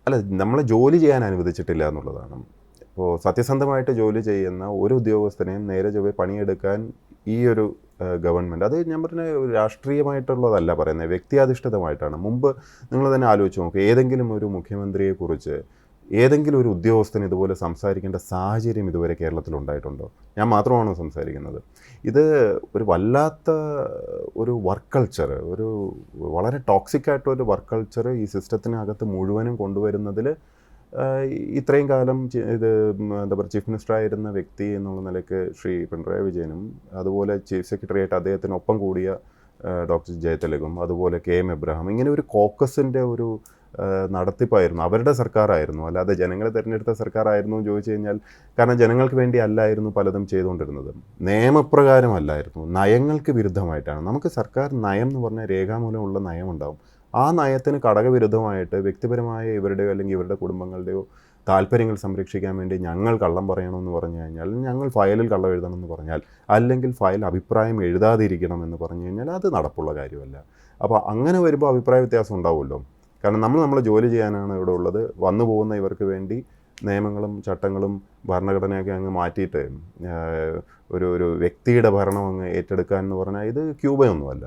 അല്ല, നമ്മളെ ജോലി ചെയ്യാൻ അനുവദിച്ചിട്ടില്ല എന്നുള്ളതാണ്. ഇപ്പോൾ സത്യസന്ധമായിട്ട് ജോലി ചെയ്യുന്ന ഒരു ഉദ്യോഗസ്ഥനെയും നേരെ ചൊവ്വേ പണിയെടുക്കാൻ ഈ ഒരു ഗവൺമെൻറ്, അത് ഞാൻ പറഞ്ഞ രാഷ്ട്രീയമായിട്ടുള്ളതല്ല പറയുന്നത്, വ്യക്തിയാധിഷ്ഠിതമായിട്ടാണ്. മുമ്പ് നിങ്ങൾ തന്നെ ആലോചിച്ച് നോക്കുക, ഏതെങ്കിലും ഒരു മുഖ്യമന്ത്രിയെക്കുറിച്ച് ഏതെങ്കിലും ഒരു ഉദ്യോഗസ്ഥന് ഇതുപോലെ സംസാരിക്കേണ്ട സാഹചര്യം ഇതുവരെ കേരളത്തിൽ ഉണ്ടായിട്ടുണ്ടോ? ഞാൻ മാത്രമാണോ സംസാരിക്കുന്നത്? ഇത് ഒരു വല്ലാത്ത ഒരു വർക്ക് കൾച്ചർ, ഒരു വളരെ ടോക്സിക് ആയിട്ടൊരു വർക്ക് കൾച്ചർ ഈ സിസ്റ്റത്തിനകത്ത് മുഴുവനും കൊണ്ടുവരുന്നതിൽ ഇത്രയും കാലം ഇത് എന്താ പറയുക, ചീഫ് മിനിസ്റ്റർ ആയിരുന്ന വ്യക്തി എന്നുള്ള നിലയ്ക്ക് ശ്രീ പിണറായി വിജയനും, അതുപോലെ ചീഫ് സെക്രട്ടറി ആയിട്ട് അദ്ദേഹത്തിനൊപ്പം കൂടിയ ഡോക്ടർ ജയതിലകും, അതുപോലെ കെ എം എബ്രഹാം, ഇങ്ങനെ ഒരു കോക്കസിൻ്റെ ഒരു നടത്തിപ്പായിരുന്നു, അവരുടെ സർക്കാരായിരുന്നു. അല്ലാതെ ജനങ്ങളെ തിരഞ്ഞെടുത്ത സർക്കാരായിരുന്നു എന്ന് ചോദിച്ചു കഴിഞ്ഞാൽ, കാരണം ജനങ്ങൾക്ക് വേണ്ടി അല്ലായിരുന്നു പലതും ചെയ്തുകൊണ്ടിരുന്നത്, നിയമപ്രകാരമല്ലായിരുന്നു, നയങ്ങൾക്ക് വിരുദ്ധമായിട്ടാണ്. നമുക്ക് സർക്കാർ നയം എന്ന് പറഞ്ഞാൽ രേഖാമൂലമുള്ള നയമുണ്ടാവും. ആ നയത്തിന് ഘടകവിരുദ്ധമായിട്ട് വ്യക്തിപരമായ ഇവരുടെയോ അല്ലെങ്കിൽ ഇവരുടെ കുടുംബങ്ങളുടെയോ താല്പര്യങ്ങൾ സംരക്ഷിക്കാൻ വേണ്ടി ഞങ്ങൾ കള്ളം പറയണമെന്ന് പറഞ്ഞു കഴിഞ്ഞാൽ, ഞങ്ങൾ ഫയലിൽ കള്ളം എഴുതണമെന്ന് പറഞ്ഞാൽ, അല്ലെങ്കിൽ ഫയൽ അഭിപ്രായം എഴുതാതിരിക്കണം എന്ന് പറഞ്ഞു കഴിഞ്ഞാൽ അത് നടപ്പുള്ള കാര്യമല്ല. അപ്പോൾ അങ്ങനെ വരുമ്പോൾ അഭിപ്രായ വ്യത്യാസം ഉണ്ടാവുമല്ലോ. കാരണം നമ്മൾ ജോലി ചെയ്യാനാണ് ഇവിടെ ഉള്ളത്. വന്നു പോകുന്ന ഇവർക്ക് വേണ്ടി നിയമങ്ങളും ചട്ടങ്ങളും ഭരണഘടനയൊക്കെ അങ്ങ് മാറ്റിയിട്ട് ഒരു വ്യക്തിയുടെ ഭരണം അങ്ങ് ഏറ്റെടുക്കാൻ എന്ന് പറഞ്ഞാൽ ഇത് ക്യൂബയൊന്നുമല്ല.